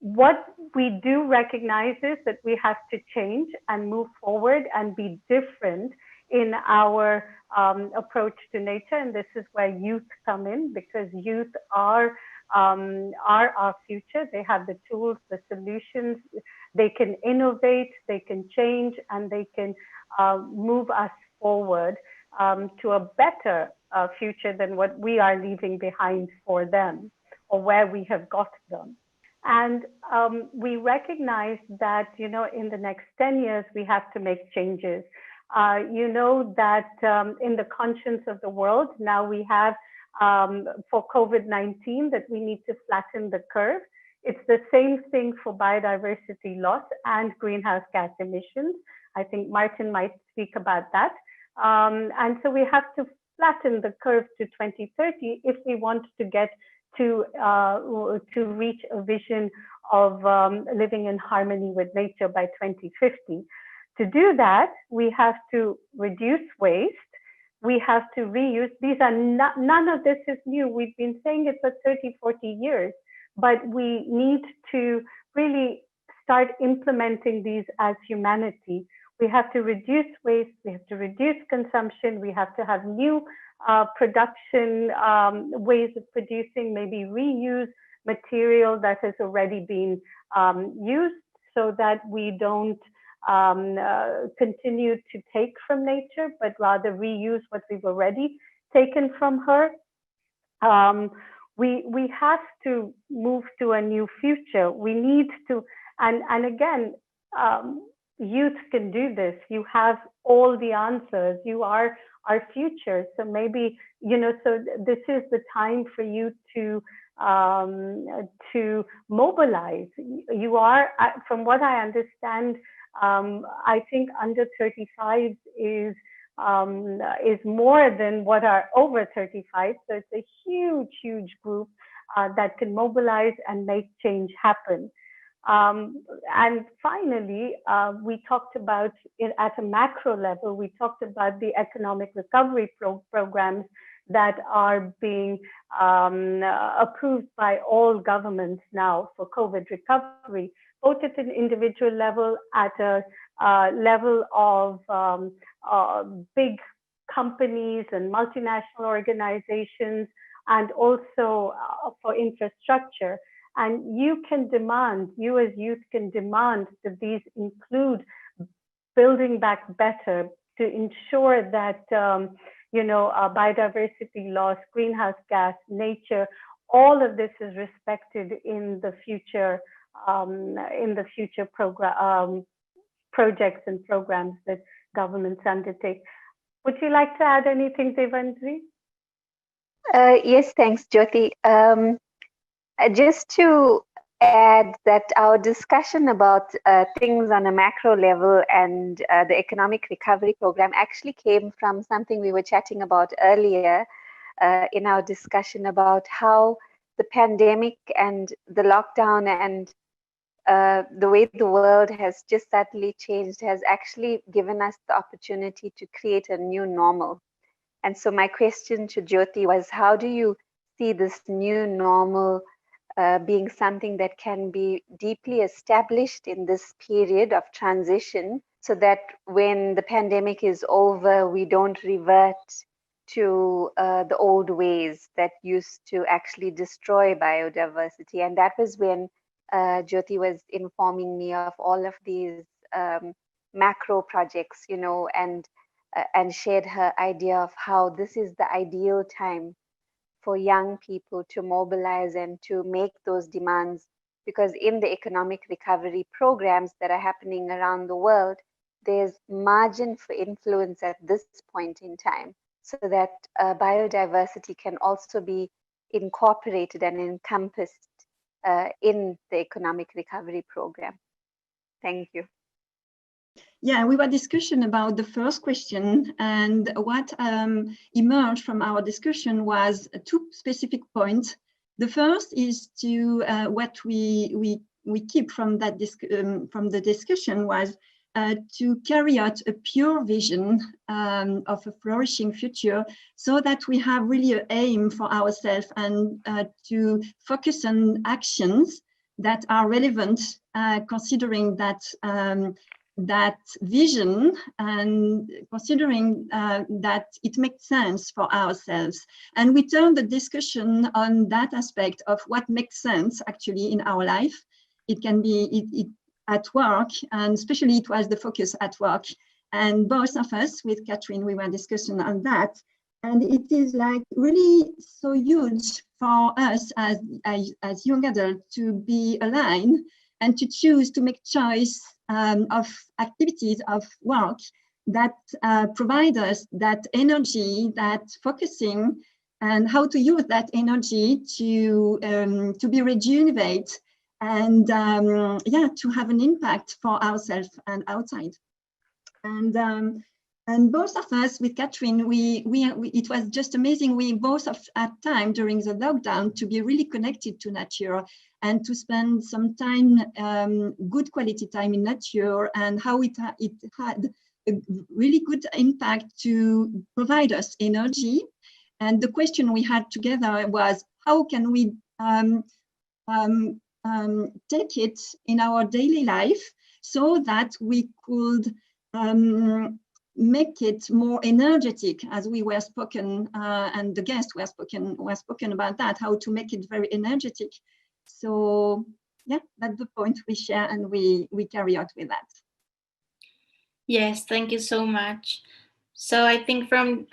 Speaker 3: What we do recognize is that we have to change and move forward and be different in our approach to nature, and this is where youth come in, because youth are our future. They have the tools, the solutions. They can innovate, they can change, and they can move us forward to a better future than what we are leaving behind for them, or where we have got them. And we recognize that, in the next 10 years, we have to make changes. That in the conscience of the world, now we have for COVID-19 that we need to flatten the curve. It's the same thing for biodiversity loss and greenhouse gas emissions. I think Martin might speak about that. And so we have to flatten the curve to 2030 if we want to get to reach a vision of living in harmony with nature by 2050. To do that, we have to reduce waste. We have to reuse. None of this is new. We've been saying it for 30, 40 years, but we need to really start implementing these as humanity. We have to reduce waste. We have to reduce consumption. We have to have new production ways of producing, maybe reuse material that has already been used, so that we don't continue to take from nature, but rather reuse what we've already taken from her. We have to move to a new future. We need to, and again, youth can do this. You have all the answers. You are our future. So maybe, so this is the time for you to mobilize. You are, from what I understand, I think under 35 is more than what are over 35. So it's a huge, huge group that can mobilize and make change happen. And finally, we talked about it at a macro level. We talked about the economic recovery programs that are being approved by all governments now for COVID recovery, both at an individual level, at a level of big companies and multinational organizations, and also for infrastructure. And you as youth can demand that these include building back better to ensure that, biodiversity loss, greenhouse gas, nature, all of this is respected in the future projects and programs that governments undertake. Would you like to add anything, Devandri?
Speaker 6: Yes, thanks, Jyoti. Just to add that our discussion about things on a macro level and the economic recovery program actually came from something we were chatting about earlier in our discussion about how the pandemic and the lockdown and the way the world has just subtly changed has actually given us the opportunity to create a new normal. And so my question to Jyoti was, how do you see this new normal being something that can be deeply established in this period of transition, so that when the pandemic is over, we don't revert to the old ways that used to actually destroy biodiversity? And that was when Jyoti was informing me of all of these macro projects, and shared her idea of how this is the ideal time for young people to mobilize and to make those demands, because in the economic recovery programs that are happening around the world, there's margin for influence at this point in time, so that biodiversity can also be incorporated and encompassed
Speaker 3: in the economic recovery program. Thank you.
Speaker 7: Yeah, we were discussing about the first question, and what emerged from our discussion was two specific points. The first is to what we keep from that from the discussion was to carry out a pure vision of a flourishing future, so that we have really an aim for ourselves, and to focus on actions that are relevant, considering that that vision, and considering that it makes sense for ourselves. And we turn the discussion on that aspect of what makes sense actually in our life. It can be at work, and especially it was the focus at work. And both of us with Catherine, we were discussing on that. And it is like really so huge for us as young adults to be aligned and to choose to make choice of activities of work that provide us that energy, that focusing, and how to use that energy to be rejuvenate, and yeah, to have an impact for ourselves and outside. And both of us with Catherine, it was just amazing. We both had time during the lockdown to be really connected to nature, and to spend some time, good quality time in nature, and how it had a really good impact to provide us energy. And the question we had together was, how can we take it in our daily life so that we could make it more energetic, as we were spoken, and the guests were spoken about that, how to make it very energetic. So yeah, that's the point we share, and we carry out with that.
Speaker 2: Yes, thank you so much. So I think from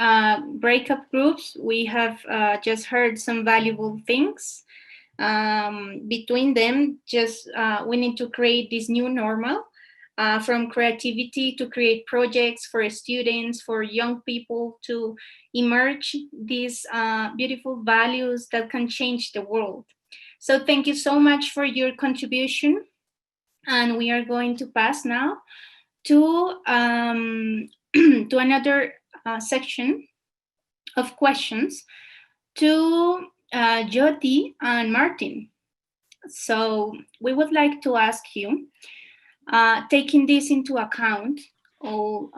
Speaker 2: breakup groups, we have just heard some valuable things. Between them, just we need to create this new normal, from creativity to create projects for students, for young people to emerge these beautiful values that can change the world. So thank you so much for your contribution. And we are going to pass now to, to another section of questions to Jyoti and Martin. So we would like to ask you, taking this into account, all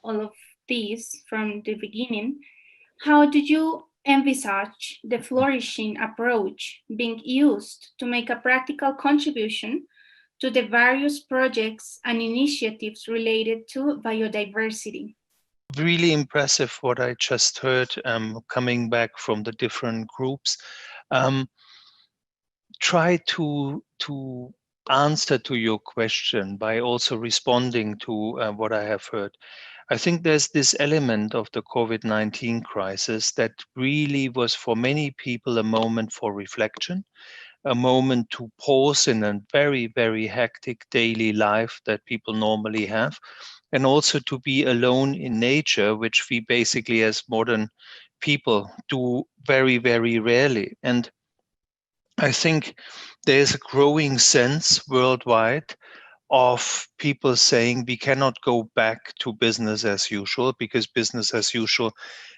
Speaker 2: of these from the beginning, how did you envisage the flourishing approach being used to make a practical contribution to the various projects and initiatives related to biodiversity?
Speaker 4: Really impressive what I just heard, coming back from the different groups. Try to answer to your question by also responding to what I have heard. I think there's this element of the COVID-19 crisis that really was for many people a moment for reflection, a moment to pause in a very, very hectic daily life that people normally have, and also to be alone in nature, which we basically as modern people do very, very rarely. And I think there's a growing sense worldwide of people saying we cannot go back to business as usual, because business as usual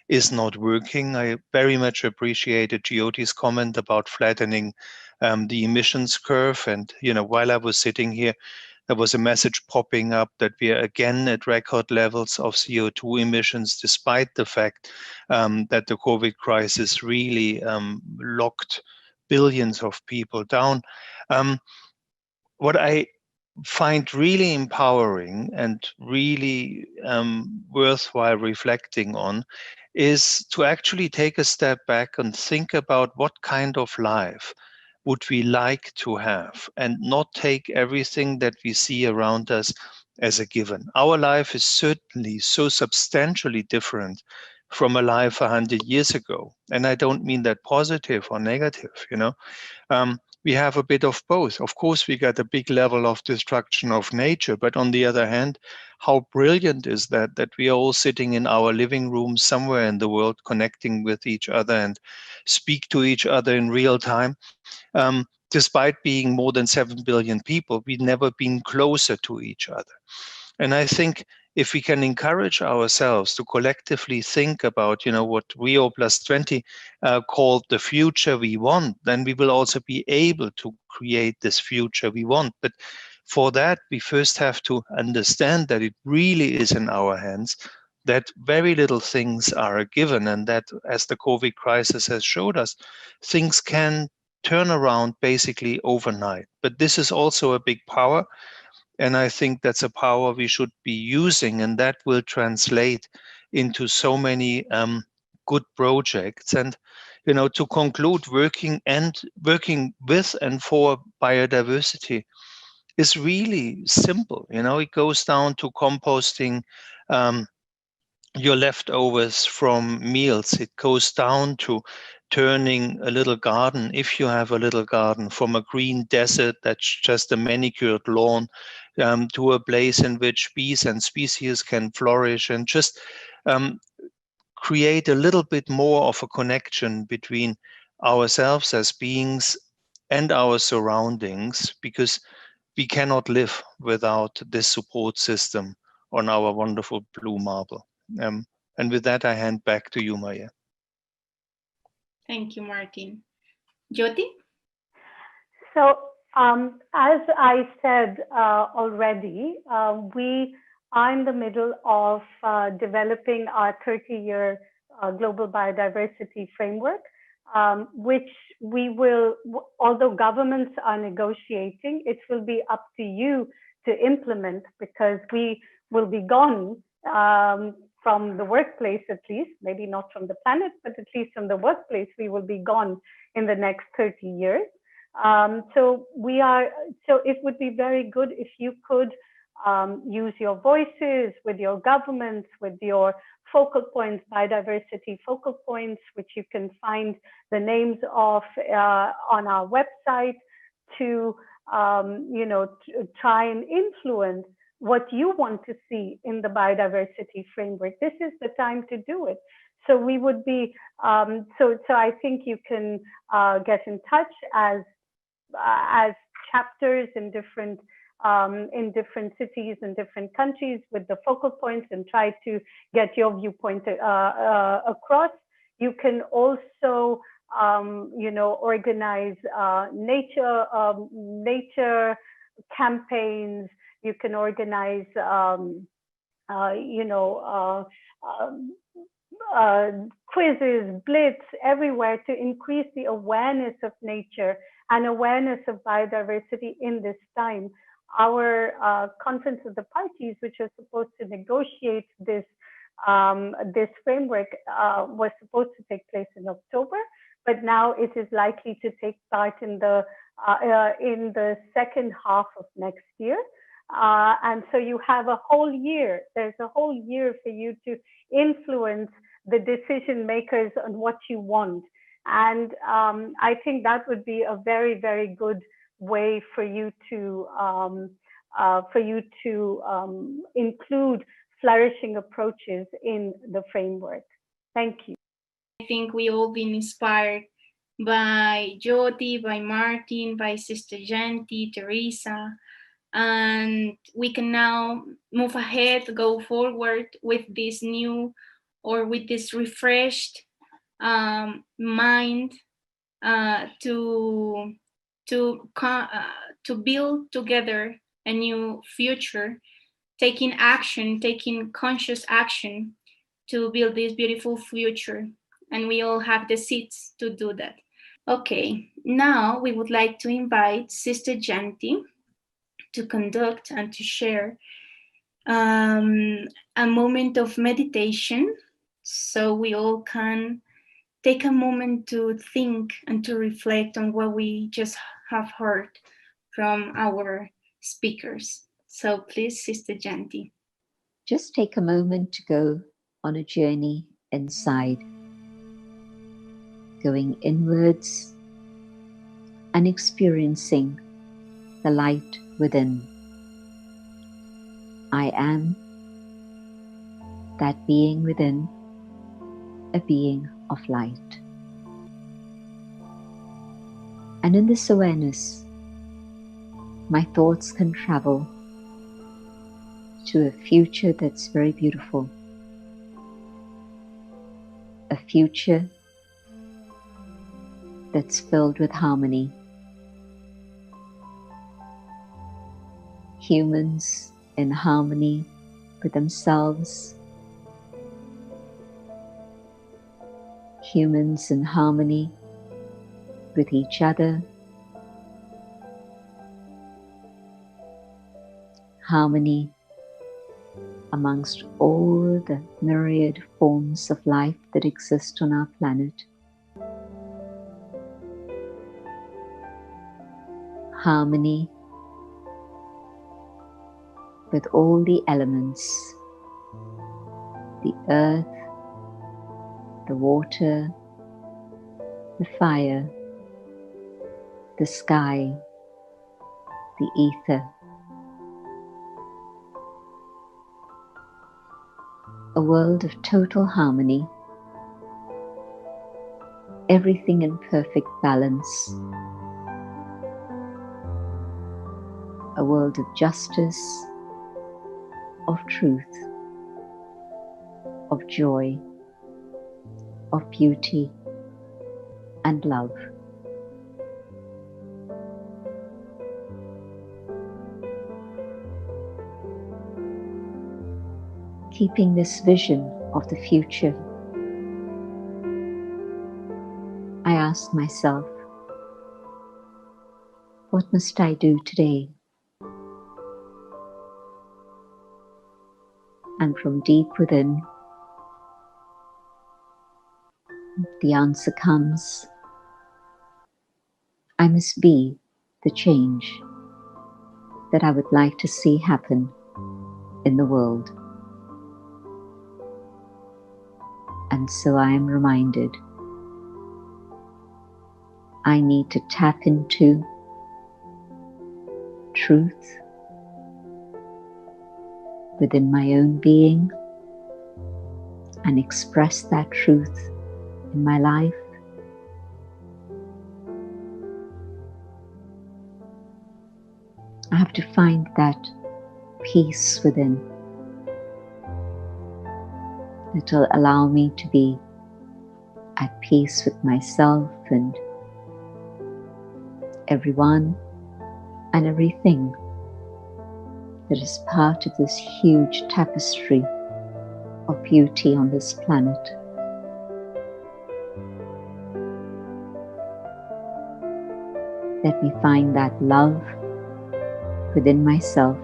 Speaker 4: is not working. I very much appreciated Jyoti's comment about flattening the emissions curve. And, while I was sitting here, there was a message popping up that we are again at record levels of CO2 emissions, despite the fact that the COVID crisis really locked billions of people down. What I find really empowering and really worthwhile reflecting on is to actually take a step back and think about what kind of life would we like to have, and not take everything that we see around us as a given. Our life is certainly so substantially different from a life 100 years ago. And I don't mean that positive or negative, we have a bit of both. Of course, we got a big level of destruction of nature, but on the other hand, how brilliant is that we are all sitting in our living rooms somewhere in the world, connecting with each other and speak to each other in real time. despite being more than 7 billion people, we've never been closer to each other. And I think if we can encourage ourselves to collectively think about, what Rio Plus 20 called the future we want, then we will also be able to create this future we want. But for that, we first have to understand that it really is in our hands, that very little things are a given, and that, as the COVID crisis has showed us, things can turn around basically overnight. But this is also a big power, and I think that's a power we should be using, and that will translate into so many good projects. And to conclude, working with and for biodiversity is really simple. It goes down to composting your leftovers from meals. It goes down to turning a little garden, if you have a little garden, from a green desert that's just a manicured lawn, to a place in which bees and species can flourish, and just create a little bit more of a connection between ourselves as beings and our surroundings, because we cannot live without this support system on our wonderful blue marble. And with that, I hand back to you, Maria.
Speaker 2: Thank you, Martin. Jyoti?
Speaker 3: So, as I said already, we are in the middle of developing our 30-year global biodiversity framework, which we will, although governments are negotiating, it will be up to you to implement, because we will be gone from the workplace, at least, maybe not from the planet, but at least from the workplace, we will be gone in the next 30 years. So it would be very good if you could use your voices with your governments, with your focal points, biodiversity focal points, which you can find the names of on our website, to try and influence what you want to see in the biodiversity framework. This is the time to do it. So we would be, so I think you can get in touch as chapters in different cities and different countries with the focal points, and try to get your viewpoint across. You can also, organize nature campaigns. You can organize, quizzes, blitz, everywhere, to increase the awareness of nature and awareness of biodiversity in this time. Our Conference of the Parties, which was supposed to negotiate this framework, was supposed to take place in October, but now it is likely to take part in the second half of next year. And so you have a whole year. There's a whole year for you to influence the decision makers on what you want. And I think that would be a very, very good way for you to include flourishing approaches in the framework. Thank you.
Speaker 2: I think we all been inspired by Jyoti, by Martin, by Sister Janti, Teresa, and we can now move ahead, go forward with this new, or with this refreshed mind to build together a new future, taking conscious action to build this beautiful future. And we all have the seeds to do that. Okay, now we would like to invite Sister Janti to conduct and to share a moment of meditation, so we all can take a moment to think and to reflect on what we just have heard from our speakers. So please, Sister Janti.
Speaker 6: Just take a moment to go on a journey inside, going inwards and experiencing the light within. I am that being within, a being of light. And in this awareness, my thoughts can travel to a future that's very beautiful. A future that's filled with harmony. Humans in harmony with themselves. Humans in harmony with each other. Harmony amongst all the myriad forms of life that exist on our planet. Harmony with all the elements, the earth, the water, the fire, the sky, the ether. A world of total harmony, everything in perfect balance. A world of justice, of truth, of joy, of beauty and love. Keeping this vision of the future, I ask myself, what must I do today? And from deep within, the answer comes, I must be the change that I would like to see happen in the world. And so I am reminded, I need to tap into truth within my own being and express that truth in my life. I have to find that peace within that will allow me to be at peace with myself and everyone and everything that is part of this huge tapestry of beauty on this planet. Let me find that love within myself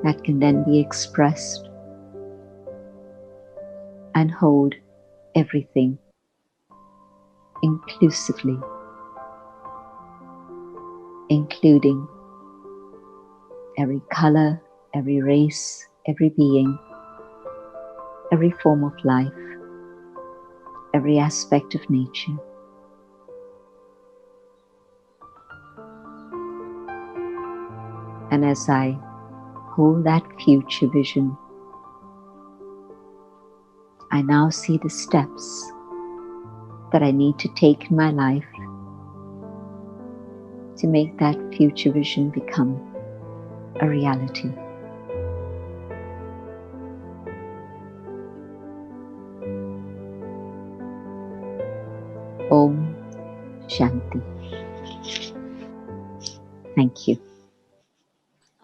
Speaker 6: that can then be expressed and hold everything inclusively, including every color, every race, every being, every form of life, every aspect of nature. And as I hold that future vision, I now see the steps that I need to take in my life to make that future vision become a reality. Om Shanti. Thank you.